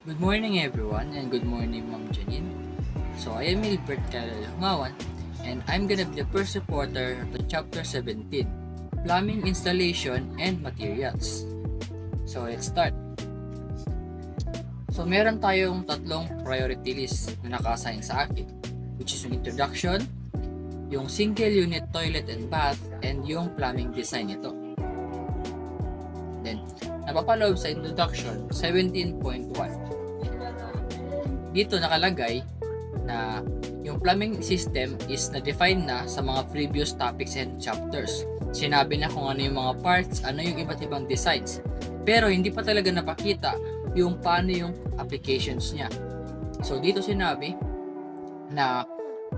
Good morning everyone and good morning Ma'am Janine. So I am Milbert Humawan and I'm gonna be the first reporter to chapter 17, Plumbing Installation and Materials. So let's start. So meron tayong tatlong priority list na naka-assign sa akin, which is yung introduction, yung single unit toilet and bath, and yung plumbing design nito. Then, napapaloob sa introduction 17.1. Dito nakalagay na yung plumbing system is na-define na sa mga previous topics and chapters. Sinabi na kung ano yung mga parts, ano yung iba't ibang designs. Pero hindi pa talaga napakita yung paano yung applications niya. So dito sinabi na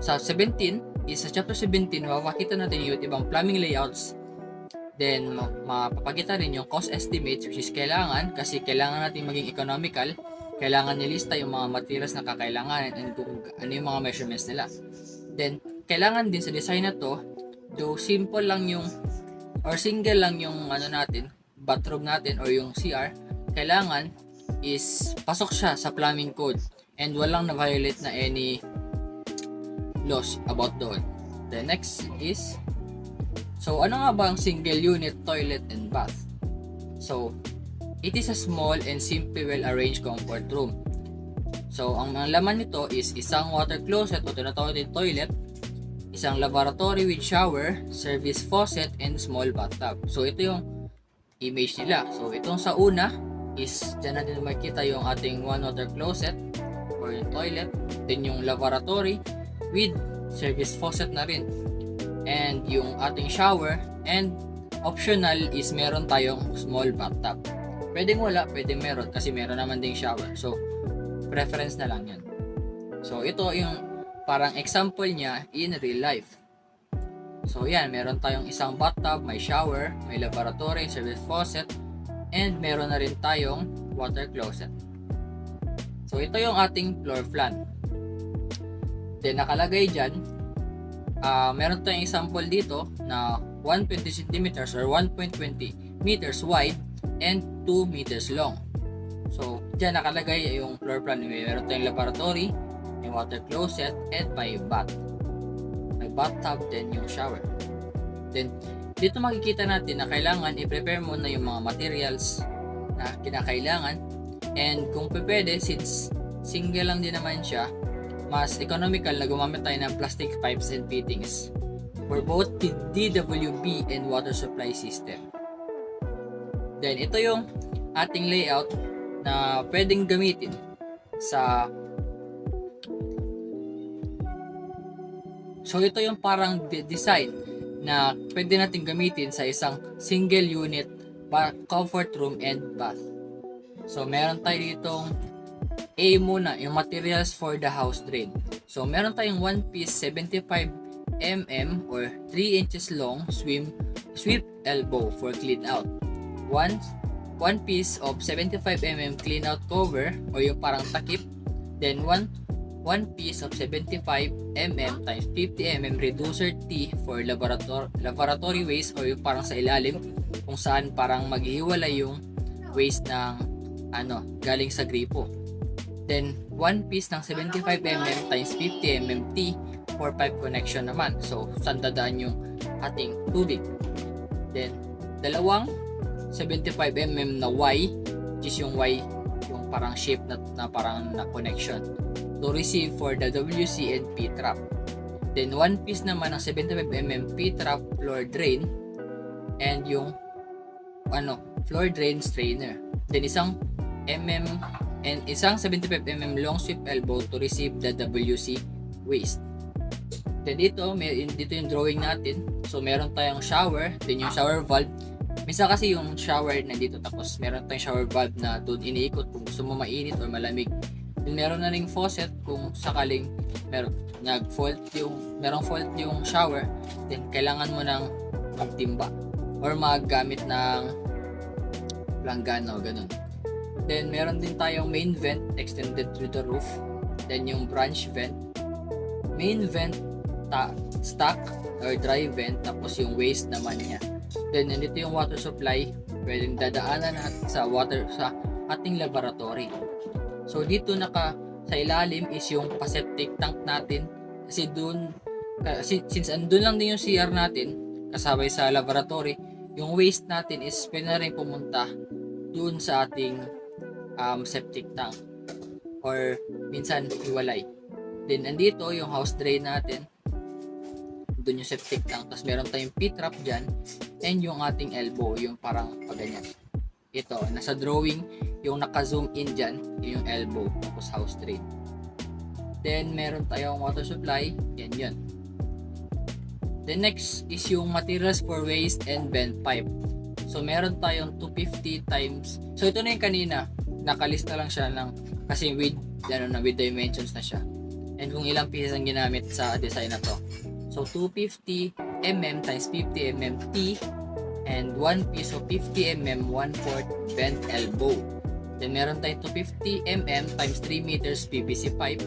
sa 17 is sa chapter 17 mapapakita natin yung ibang plumbing layouts. Then mapapakita rin yung cost estimates, which is kailangan kasi kailangan natin maging economical. Kailangan nilista yung mga materials na kakailanganin and kung ano yung mga measurements nila. Then, kailangan din sa design na to, do simple lang yung or single lang yung bathroom natin or yung CR, kailangan is pasok siya sa plumbing code and walang na-violate na any laws about doon. The next is, so ano nga ba ang single unit toilet and bath? So, it is a small and simple well-arranged comfort room. So, ang laman nito is isang water closet o tinatawag din toilet, isang lavatory with shower, service faucet, and small bathtub. So, ito yung image nila. So, itong sa una is dyan natin makikita yung ating one water closet or yung toilet, then yung lavatory with service faucet na rin, and yung ating shower, and optional is meron tayong small bathtub. Pwedeng wala, pwedeng meron kasi meron naman ding shower. So, preference na lang yan. So, ito yung parang example niya in real life. So, yan. Meron tayong isang bathtub, may shower, may lavatory, service faucet, and meron na rin tayong water closet. So, ito yung ating floor plan. Then, nakalagay dyan, meron tayong example dito na 120 cm or 1.20 meters wide and 2 meters long. So, dyan nakalagay yung floor plan. Meron tayong laboratory, may water closet, and may bath. May bathtub, then yung shower. Then, dito makikita natin na kailangan i-prepare muna yung mga materials na kinakailangan. And kung pwede, since single lang din naman siya, mas economical na gumamit tayo ng plastic pipes and fittings for both the DWB and water supply system. Then, ito yung ating layout na pwedeng gamitin sa... So, ito yung parang design na pwede natin gamitin sa isang single unit comfort room and bath. So, meron tayo ditong A muna, yung materials for the house drain. So, meron tayong one piece 75 mm or 3 inches long sweep elbow for clean out. One piece of 75 mm clean out cover o yung parang takip, then one piece of 75 mm times 50 mm reducer T for laboratory waste o yung parang sa ilalim kung saan parang maghihiwalay yung waste ng galing sa gripo. Then one piece ng 75 mm times 50 mm T for pipe connection naman, so saan dadaan yung ating tubig. Then dalawang 75 mm na Y, which is yung Y, yung parang shape na parang na connection to receive for the WC and P trap. Then one piece naman ng 75 mm P trap floor drain and yung floor drain strainer. Then isang 75 mm long sweep elbow to receive the WC waste. Then dito yung drawing natin. So meron tayong shower, then yung shower valve. Minsan kasi yung shower nandito tapos meron tayong shower valve na doon iniikot kung gusto mo mainit or malamig. Then meron na ring faucet kung sakaling merong fault yung shower, then kailangan mo nang magtimba or maggamit ng planggana o ganun. Then meron din tayong main vent extended to the roof, then yung branch vent, main vent stock or dry vent, tapos yung waste naman niya. Then nandito yung water supply, pwedeng dadaanan sa ating laboratory. So dito sa ilalim is yung septic tank natin, kasi since andun lang din yung CR natin kasabay sa laboratory, yung waste natin is pwede na rin pumunta dun sa ating septic tank, or minsan hiwalay. Then andito yung house drain natin, dun yung septic tank, tapos meron tayong P-trap dyan, and yung ating elbow, yung parang paganyan. Ito, nasa drawing, yung naka-zoom in dyan, yung elbow, tapos house drain. Then meron tayong water supply, yan yun. The next is yung materials for waste and bent pipe. So meron tayong 250 times, so ito na yung kanina, nakalista lang siya ng, kasi with dimensions na siya, and kung ilang pieces ang ginamit sa design na to. So 250 mm times 50 mm T, and 1 piece of 50 mm 1/4 bent elbow. Then meron tayong 250 mm times 3 meters PVC pipe.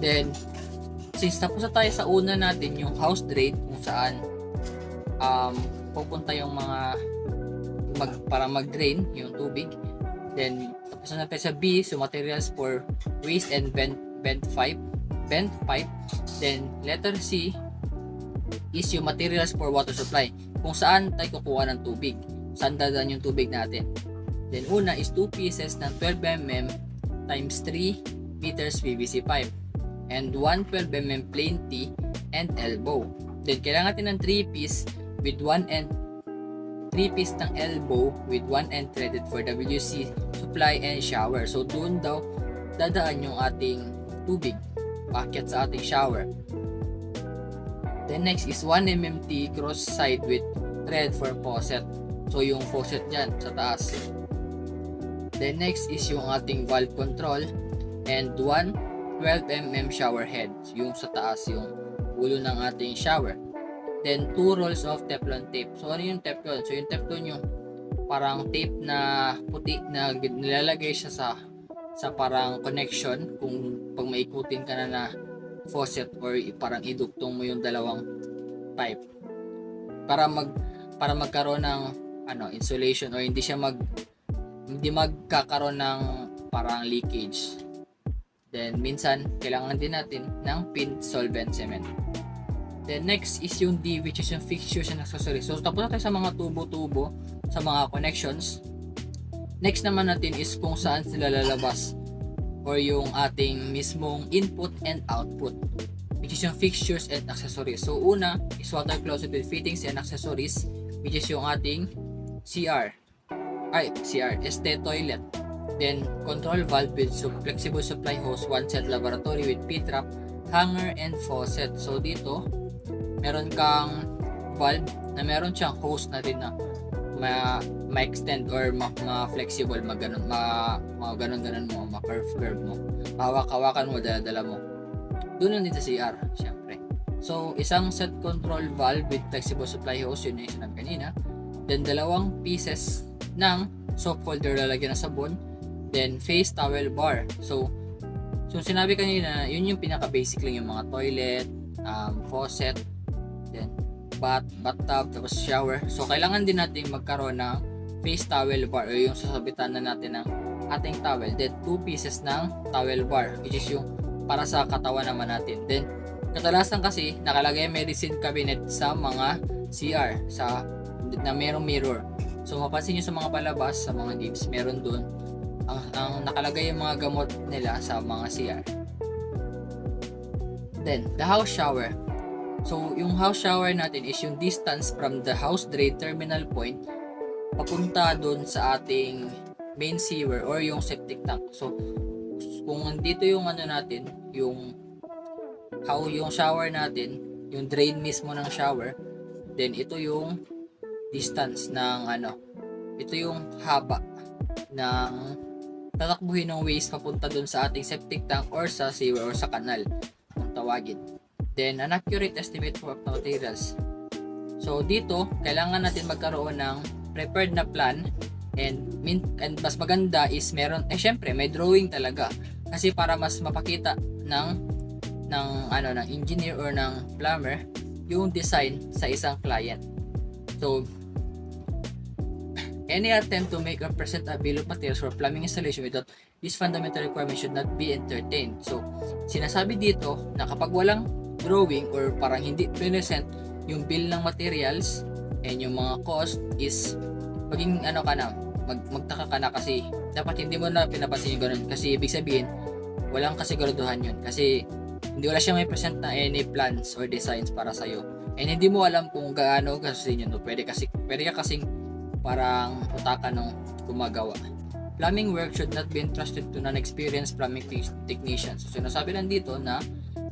Then since tapos na tayo sa una natin, yung house drain, kung saan pupunta yung mga para mag-drain yung tubig. Then tapos na tayo sa B, so materials for waste and bent pipe. Then letter C is yung materials for water supply, kung saan tayo kukuha ng tubig, saan dadaan yung tubig natin. Then una is 2 pieces ng 12 mm times 3 meters PVC pipe, and 1 12 mm plain T and elbow. Then kailangan natin ng 3 piece with 1 end, 3 piece ng elbow with 1 end threaded for WC supply and shower. So doon daw dadaan yung ating tubig paakyat sa ating shower. Then next is 1 mm cross side with thread for faucet. So yung faucet dyan sa taas. Then next is yung ating valve control, and 1 12 mm shower head, yung sa taas, yung ulo ng ating shower. Then 2 rolls of Teflon tape. So ano yung Teflon? So yung Teflon yung parang tape na puti na nilalagay siya sa parang connection kung pag maikutin ka na faucet, or parang iduktong mo yung dalawang pipe para magkaroon ng insulation, or hindi magkakaroon ng parang leakage. Then minsan kailangan din natin ng pin solvent cement. Then next is yung D, which is yung fixtures and accessories. So tapos na tayo sa mga tubo-tubo, sa mga connections. Next naman natin is kung saan sila lalabas, or yung ating mismong input and output, which is yung fixtures and accessories. So una is water closet with fittings and accessories, which is yung ating ST toilet. Then control valve with flexible supply hose, one set laboratory with P-trap, hanger and faucet. So dito meron kang valve na meron siyang hose na rin na ma-extend or ma-flexible, maganon mo, ma-curve mo, hawak-hawakan mo, dala-dala mo. Doon lang din sa CR, syempre. So isang set control valve with flexible supply hose, yun na yung sinabi kanina. Then 2 pieces ng soap holder lalagyan ng sabon. Then face towel bar. So sinabi kanina, yun yung pinaka-basic lang, yung mga toilet, faucet, then bathtub, tapos shower. So kailangan din natin magkaroon ng face towel bar, o yung sasabitan na natin ng ating towel. Then 2 pieces ng towel bar, which is yung para sa katawan naman natin. Then kadalasan kasi nakalagay medicine cabinet sa mga CR na merong mirror. So mapansin nyo sa mga palabas, sa mga games, meron dun ang nakalagay yung mga gamot nila sa mga CR. Then the house shower. So yung house shower natin is yung distance from the house drain terminal point papunta dun sa ating main sewer or yung septic tank. So kung nandito yung natin, yung shower natin, yung drain mismo ng shower, then ito yung distance ng ito yung haba ng tatakbuhin ng waste papunta dun sa ating septic tank or sa sewer or sa kanal kung tawagin. Then an accurate estimate for materials. So dito kailangan natin magkaroon ng prepared na plan, and mas maganda is syempre may drawing talaga, kasi para mas mapakita ng engineer or ng plumber yung design sa isang client. So Any attempt to make or present a bill of materials for plumbing installation without this fundamental requirement should not be entertained. So, sinasabi dito na kapag walang drawing or parang hindi present yung bill ng materials and yung mga cost is maging magtaka ka na kasi dapat hindi mo na pinapansin yung ganun kasi ibig sabihin walang kasiguraduhan yun kasi wala siyang may present na any plans or designs para sa'yo and hindi mo alam kung gaano gastusin yun. Pwede ka kasing parang utaka ng gumagawa. Plumbing work should not be entrusted to non-experienced plumbing technicians. So sinasabi lang dito na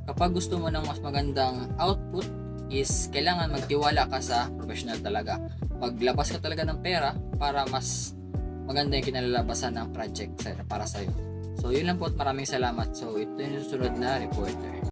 kapag gusto mo ng mas magandang output is kailangan magtiwala ka sa professional talaga. Maglabas ka talaga ng pera para mas maganda yung kinalalabasan ng project para sa'yo. So yun lang po at maraming salamat. So ito yung susunod na reporter.